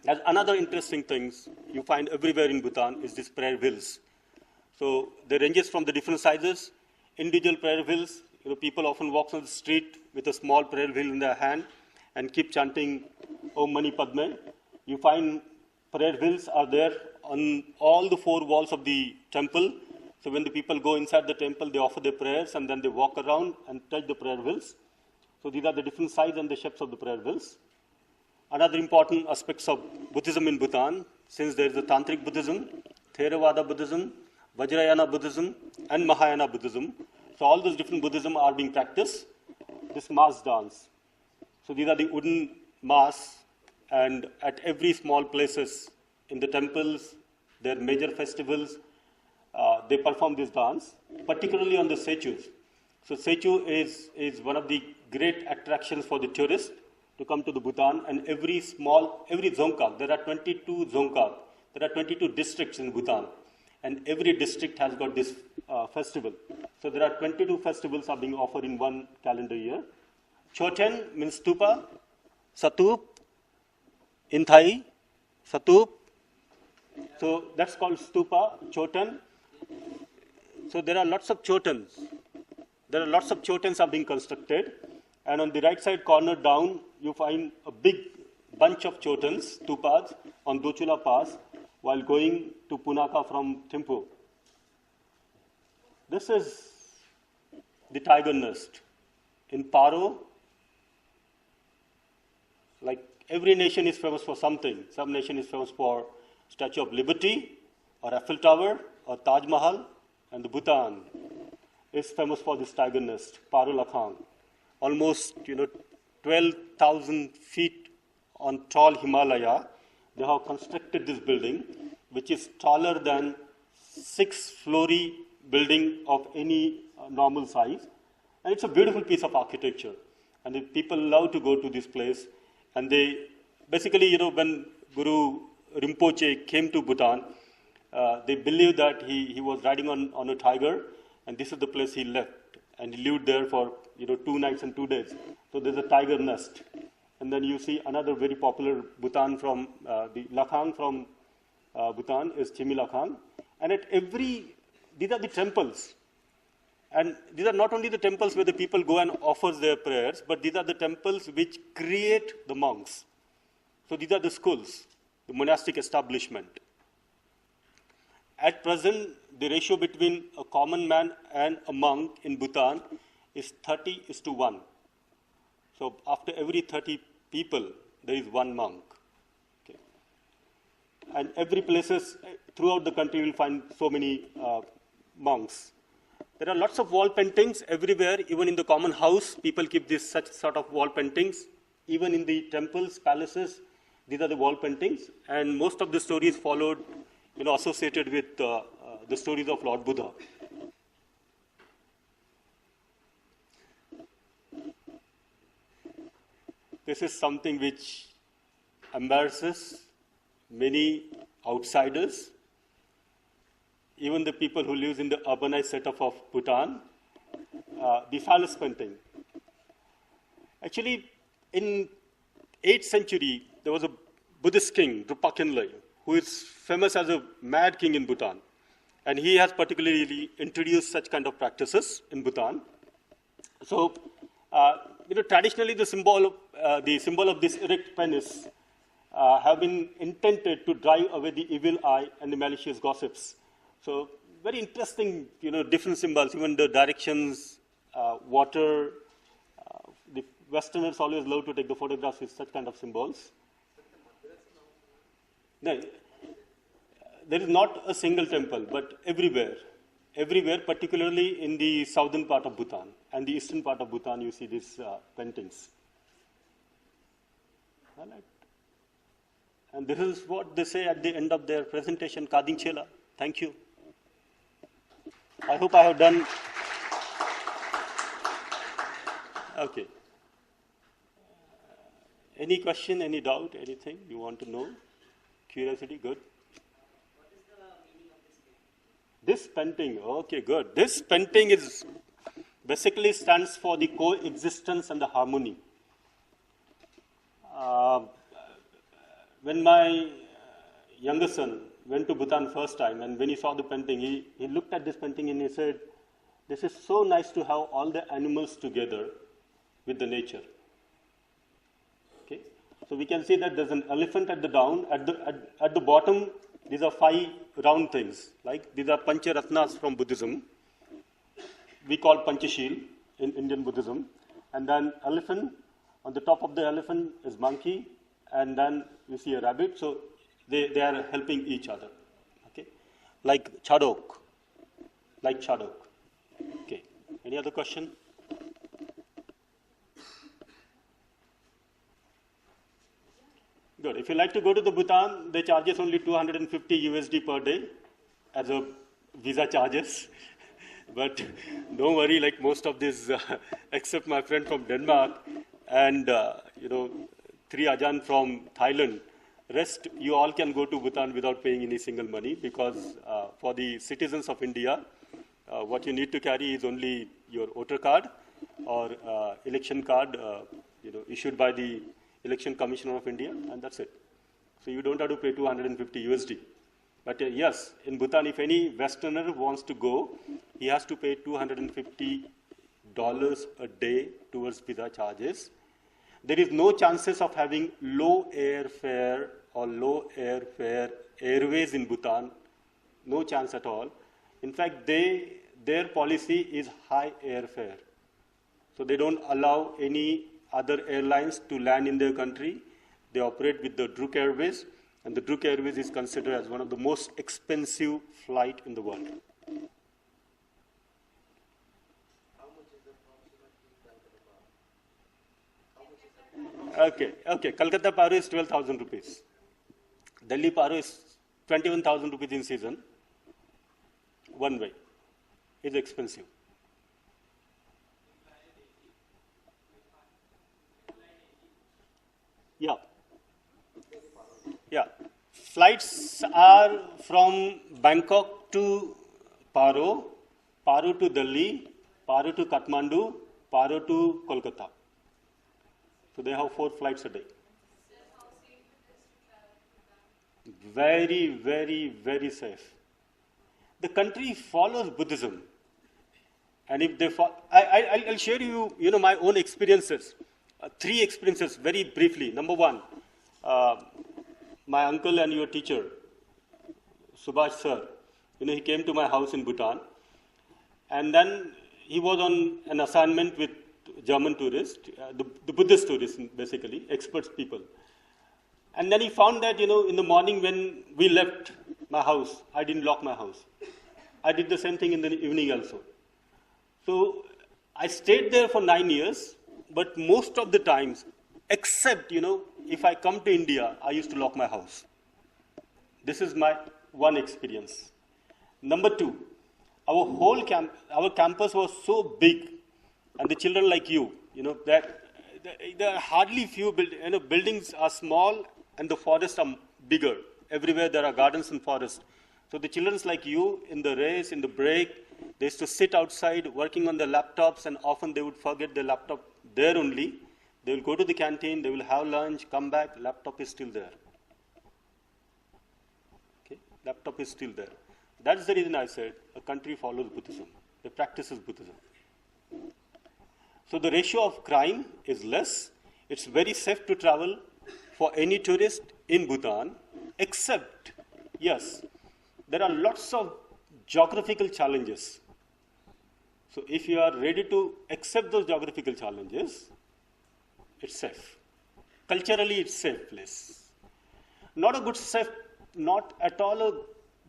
As another interesting thing you find everywhere in Bhutan is these prayer wheels. So they ranges from the different sizes, individual prayer wheels. People often walk on the street with a small prayer wheel in their hand and keep chanting Om Mani Padme. You find prayer wheels are there on all the four walls of the temple. So when the people go inside the temple, they offer their prayers and then they walk around and touch the prayer wheels. So these are the different sizes and the shapes of the prayer wheels. Another important aspects of Buddhism in Bhutan, since there is a Tantric Buddhism, Theravada Buddhism, Vajrayana Buddhism, and Mahayana Buddhism. So all those different Buddhism are being practiced. This mass dance. So these are the wooden mass and at every small places in the temples, their major festivals, they perform this dance, particularly on the Sechus. So Sechu is one of the great attractions for the tourists to come to the Bhutan, and every Dzongkhag, there are 22 Dzongkhag, there are 22 districts in Bhutan, and every district has got this festival. So there are 22 festivals are being offered in one calendar year. Choten means stupa, Satup, in Thai, Satup. So that's called stupa, Choten. So there are lots of chotens. There are lots of chotens are being constructed. And on the right side corner down, you find a big bunch of chotens, stupas, on Dochula Pass, while going to Punakha from Thimphu. This is the tiger nest. In Paro, like every nation is famous for something. Some nation is famous for Statue of Liberty, or Eiffel Tower, or Taj Mahal, and the Bhutan is famous for this tiger nest, Paro Lakhang. Almost 12,000 feet on tall Himalaya, they have constructed this building, which is taller than 6-story building of any normal size. And it's a beautiful piece of architecture. And the people love to go to this place. And they, basically, when Guru Rinpoche came to Bhutan, they believed that he was riding on a tiger, and this is the place he left. And he lived there for 2 nights and 2 days. So there's a tiger nest. And then you see another very popular Bhutan from the Lakhang from Bhutan is Chimi Lakhang. And these are the temples. And these are not only the temples where the people go and offer their prayers, but these are the temples which create the monks. So these are the schools, the monastic establishment. At present, the ratio between a common man and a monk in Bhutan is 30:1. So after every 30 people, there is one monk. Okay. And every places throughout the country, you will find so many monks. There are lots of wall paintings everywhere, even in the common house, people keep such sort of wall paintings. Even in the temples, palaces, these are the wall paintings. And most of the stories followed, associated with the stories of Lord Buddha. This is something which embarrasses many outsiders, even the people who live in the urbanized setup of Bhutan. The phallus painting. Actually, in 8th century, there was a Buddhist king, Drupa Khinlai, who is famous as a mad king in Bhutan. And he has particularly introduced such kind of practices in Bhutan. So, traditionally the symbol of this erect penis have been intended to drive away the evil eye and the malicious gossips. So, very interesting, different symbols, even the directions, water. The Westerners always love to take the photographs with such kind of symbols. No, there is not a single temple, but everywhere, particularly in the southern part of Bhutan and the eastern part of Bhutan, you see these paintings. All right. And this is what they say at the end of their presentation, Kading Chela. Thank you. I hope I have done. Okay. Any question, any doubt, anything you want to know? Curiosity, good. What is the meaning of This this painting? painting, okay, good. This painting is basically stands for the coexistence and the harmony. When my younger son went to Bhutan first time, and when he saw the painting, he looked at this painting and he said, "This is so nice to have all the animals together with the nature." Okay, so we can see that there's an elephant at the down. At the bottom, these are 5 round things. Like these are Pancharatnas from Buddhism. We call Panchashil in Indian Buddhism. And then elephant. On the top of the elephant is monkey, and then you see a rabbit. So they are helping each other. Okay, like Chadok. Okay. Any other question? Good. Sure. If you like to go to the Bhutan, they charge us only 250 USD per day as a visa charges. But don't worry, like most of these, except my friend from Denmark and, 3 Ajan from Thailand, rest, you all can go to Bhutan without paying any single money because for the citizens of India, what you need to carry is only your voter card or election card, issued by the Election Commissioner of India, and that's it. So you don't have to pay 250 USD. But yes, in Bhutan, if any Westerner wants to go, he has to pay $250 a day towards visa charges. There is no chances of having low airfare or low airfare airways in Bhutan. No chance at all. In fact, their policy is high airfare. So they don't allow any other airlines to land in their country. They operate with the Druk Airways, and the Druk Airways is considered as one of the most expensive flight in the world. How much is approximately Calcutta? Okay. Calcutta Paro is 12,000 rupees. Delhi Paro is 21,000 rupees in season. One way. It's expensive. Yeah. Flights are from Bangkok to Paro, Paro to Delhi, Paro to Kathmandu, Paro to Kolkata. So they have 4 flights a day. Very, very, very safe. The country follows Buddhism. And if they follow, I'll share you, my own experiences. 3 experiences very briefly. Number 1, my uncle and your teacher, Subhash sir, he came to my house in Bhutan. And then he was on an assignment with German tourists, the Buddhist tourists, basically, experts people. And then he found that, in the morning when we left my house, I didn't lock my house. I did the same thing in the evening also. So I stayed there for 9 years, but most of the times, except, if I come to India, I used to lock my house. This is my one experience. Number 2, our campus was so big, and the children like you, that there are hardly few buildings are small and the forests are bigger. Everywhere there are gardens and forests. So the children like you, in the race, in the break, they used to sit outside working on their laptops, and often they would forget their laptop there only. They will go to the canteen, they will have lunch, come back, laptop is still there. Okay? Laptop is still there. That's the reason I said a country follows Buddhism. It practices Buddhism. So the ratio of crime is less. It's very safe to travel for any tourist in Bhutan, except, yes, there are lots of geographical challenges. So if you are ready to accept those geographical challenges, it's safe. Culturally, it's safe place. Not at all a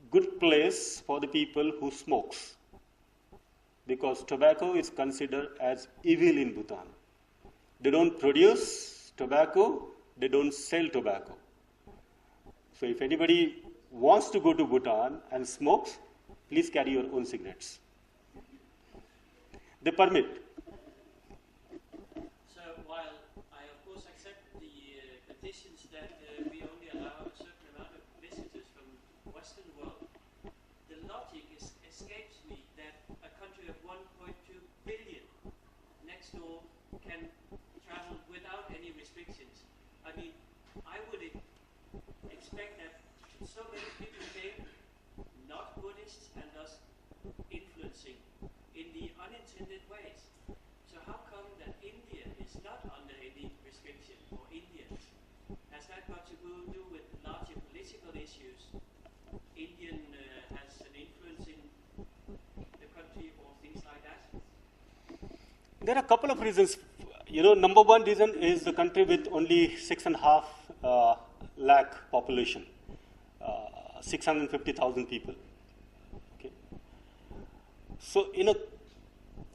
good place for the people who smokes, because tobacco is considered as evil in Bhutan. They don't produce tobacco, they don't sell tobacco. So if anybody wants to go to Bhutan and smokes, please carry your own cigarettes. They permit. So while I of course accept the conditions that we only allow a certain amount of visitors from the Western world, the logic escapes me that a country of 1.2 billion next door can travel without any restrictions. I mean, I would expect that so many people came, not Buddhists, and thus influencing in the unintended ways. So how come that India is not under any restriction, or Indians? Has that got to do with larger political issues? Indian has an influence in the country or things like that? There are a couple of reasons. Number 1 reason is the country with only 6.5 lakh population, 650,000 people. Okay. So in a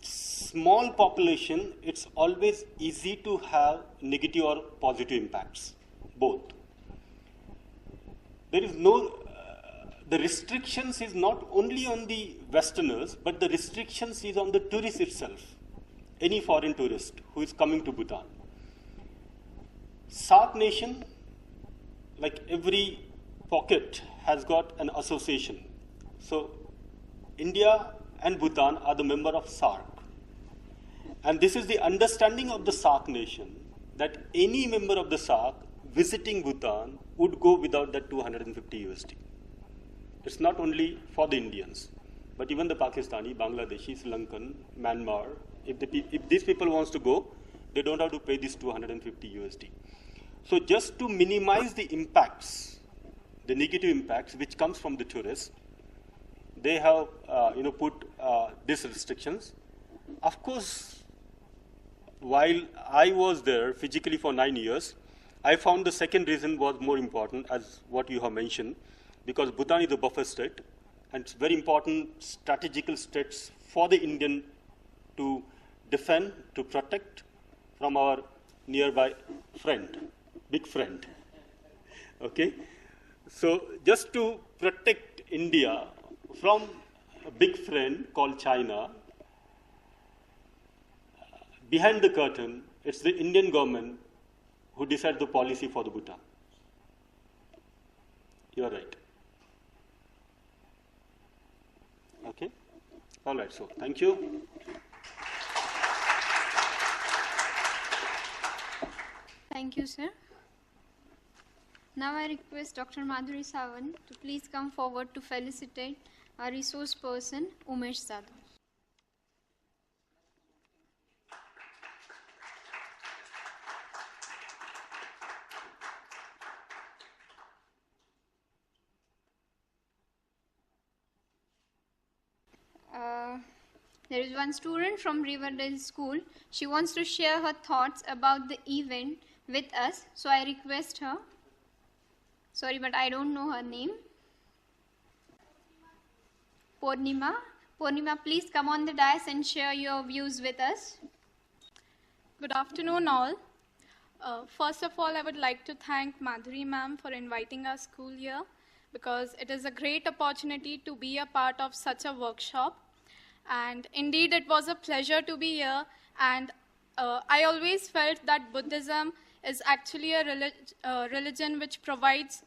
small population, it's always easy to have negative or positive impacts, both. there is no, the restrictions is not only on the Westerners, but the restrictions is on the tourist itself, any foreign tourist who is coming to Bhutan. SAARC nation, like every pocket, has got an association. So India and Bhutan are the member of SAARC. And this is the understanding of the SAARC nation, that any member of the SAARC visiting Bhutan would go without that 250 USD. It's not only for the Indians, but even the Pakistani, Bangladeshi, Sri Lankan, Myanmar, if these people wants to go, they don't have to pay this 250 USD. So just to minimize the impacts, the negative impacts which comes from the tourists, they have put these restrictions. Of course, while I was there physically for 9 years, I found the second reason was more important, as what you have mentioned, because Bhutan is a buffer state, and it's very important strategical states for the Indian to defend, to protect from our nearby friend, big friend. Okay? So just to protect India from a big friend called China, behind the curtain, it's the Indian government who decides the policy for the Bhutan. You're right. Okay? All right, so thank you. Thank you, sir. Now I request Dr. Madhuri Sawant to please come forward to felicitate our resource person, Umesh Zadu. There is one student from Riverdale School. She wants to share her thoughts about the event with us. So I request her. Sorry, but I don't know her name. Purnima. Purnima, please come on the dais and share your views with us. Good afternoon, all. First of all, I would like to thank Madhuri ma'am for inviting our school here, because it is a great opportunity to be a part of such a workshop. And indeed, it was a pleasure to be here. And I always felt that Buddhism is actually a religion which provides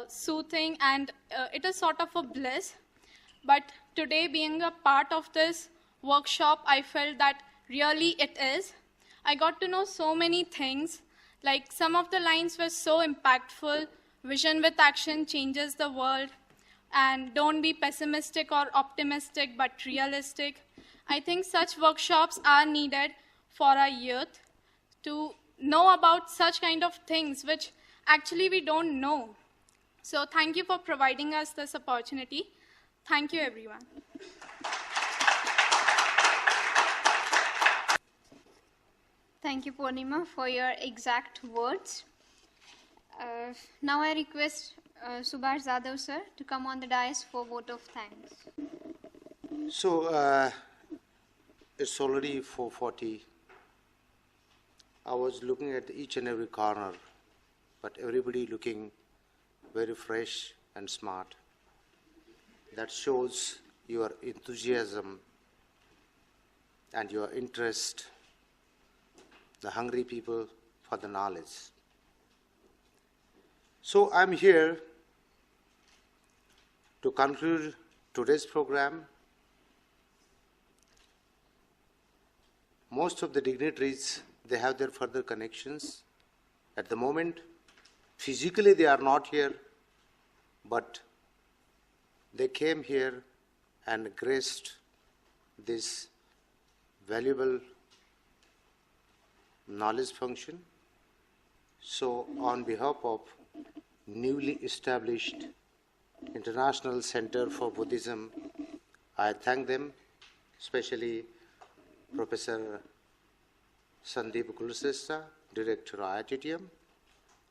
soothing, and it is sort of a bliss. But today, being a part of this workshop, I felt that really it is. I got to know so many things. Like, some of the lines were so impactful. Vision with action changes the world. And don't be pessimistic or optimistic, but realistic. I think such workshops are needed for our youth to know about such kind of things which actually we don't know. So thank you for providing us this opportunity. Thank you, everyone. Thank you, Purnima, for your exact words. Now I request Subhash Zadav sir to come on the dais for vote of thanks. So it's already 4:40. I was looking at each and every corner, but everybody looking very fresh and smart. That shows your enthusiasm and your interest, the hungry people for the knowledge. So I'm here to conclude today's program. Most of the dignitaries, they have their further connections. At the moment, physically they are not here, but they came here and graced this valuable knowledge function. So on behalf of newly established International Center for Buddhism, I thank them, especially Professor Sandeep Kulsrestha, Director of IITM,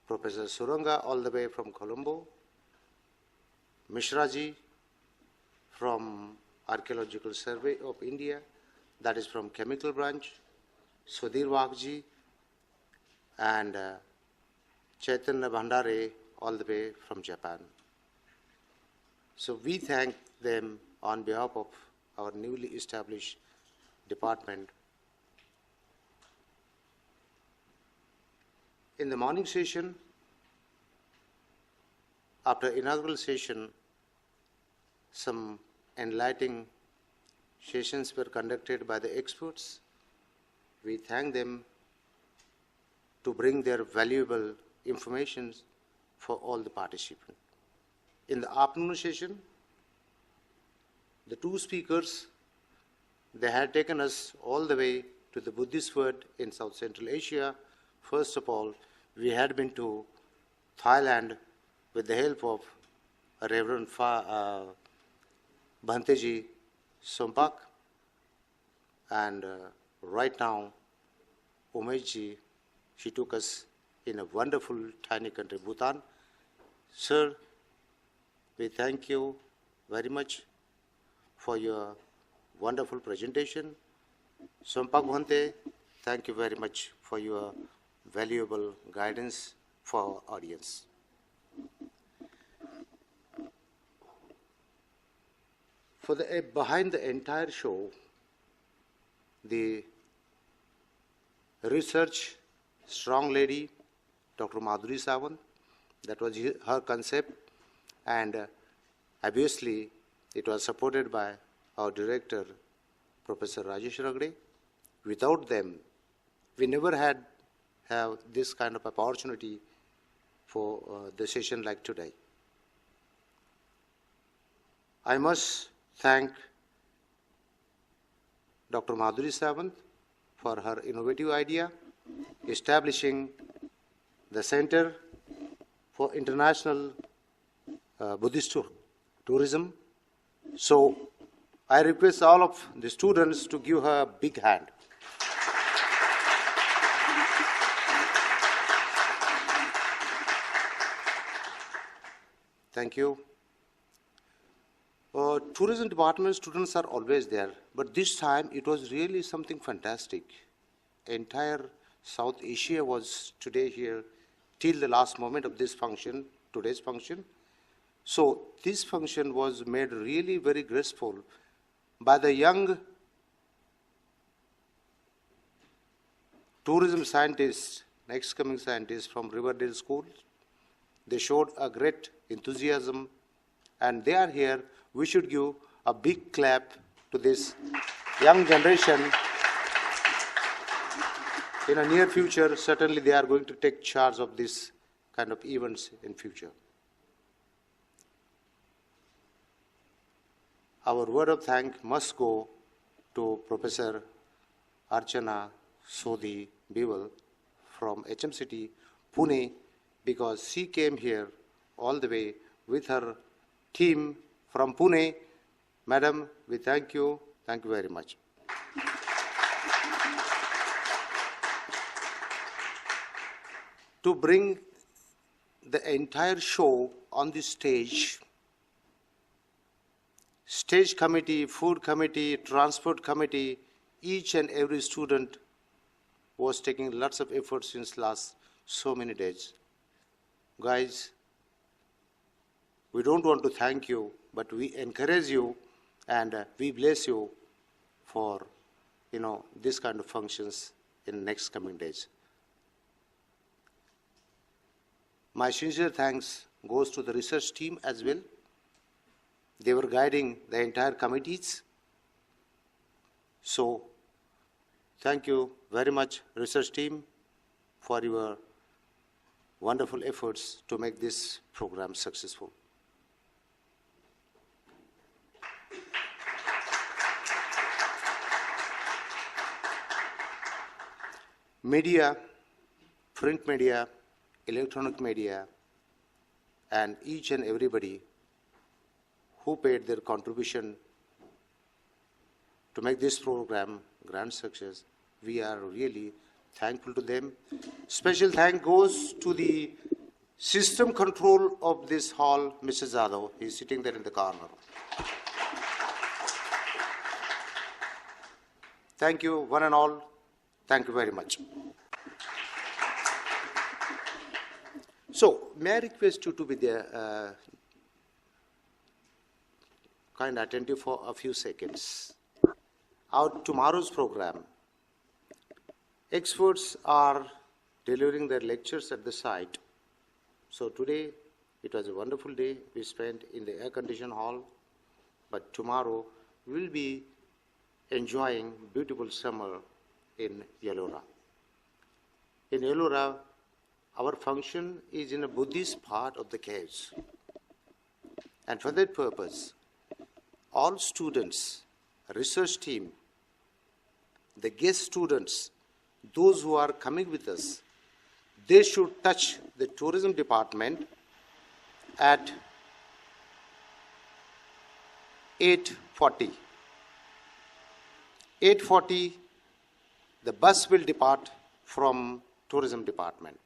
Professor Suranga all the way from Colombo, Mishraji from Archeological Survey of India, that is from Chemical Branch, Sudhir Wagji, and Chaitanya Bhandare all the way from Japan. So we thank them on behalf of our newly established department. In the morning session, after inaugural session, some enlightening sessions were conducted by the experts. We thank them to bring their valuable information for all the participants. In the afternoon session, the two speakers, they had taken us all the way to the Buddhist world in South Central Asia. First of all, we had been to Thailand with the help of Reverend Bhanteji Sompak, and right now, Umeshji, she took us in a wonderful tiny country, Bhutan. Sir, we thank you very much for your wonderful presentation. Sompak Bhante, thank you very much for your valuable guidance for our audience. Behind the entire show, the research strong lady, Dr. Madhuri Sawant, that was her concept, and obviously it was supported by our director, Professor Rajesh Ragde. Without them, we never have this kind of opportunity for the session like today. I must thank Dr. Madhuri Sawant for her innovative idea, establishing the Center for International Buddhist Tourism. So I request all of the students to give her a big hand. Thank you. Tourism department students are always there, but this time it was really something fantastic. Entire South Asia was today here till the last moment of this function, today's function. So this function was made really very graceful by the young tourism scientists, next coming scientists from Riverdale School. They showed a great enthusiasm, and they are here. We should give a big clap to this young generation. In a near future, certainly they are going to take charge of this kind of events in future. Our word of thanks must go to Professor Archana Sodhi Biwal from HMCT, Pune, because she came here all the way with her team from Pune. Madam, we thank you. Thank you very much. To bring the entire show on the stage committee, food committee, transport committee, each and every student was taking lots of effort since last so many days. Guys, we don't want to thank you, but we encourage you and we bless you for, this kind of functions in next coming days. My sincere thanks goes to the research team as well. They were guiding the entire committees. So, thank you very much, research team, for your wonderful efforts to make this program successful. Media, print media, electronic media, and each and everybody who paid their contribution to make this program grand success, we are really thankful to them. Special thank goes to the system control of this hall, Mr. Zadav. He's sitting there in the corner. Thank you, one and all. Thank you very much. So, may I request you to be there, kind attentive for a few seconds. Our tomorrow's program, experts are delivering their lectures at the site. So today, it was a wonderful day we spent in the air-conditioned hall, but tomorrow we'll be enjoying beautiful summer in Ellora. In Ellora, our function is in a Buddhist part of the caves. And for that purpose, all students, research team, the guest students, those who are coming with us, they should touch the tourism department at 8:40. 8:40, the bus will depart from tourism department.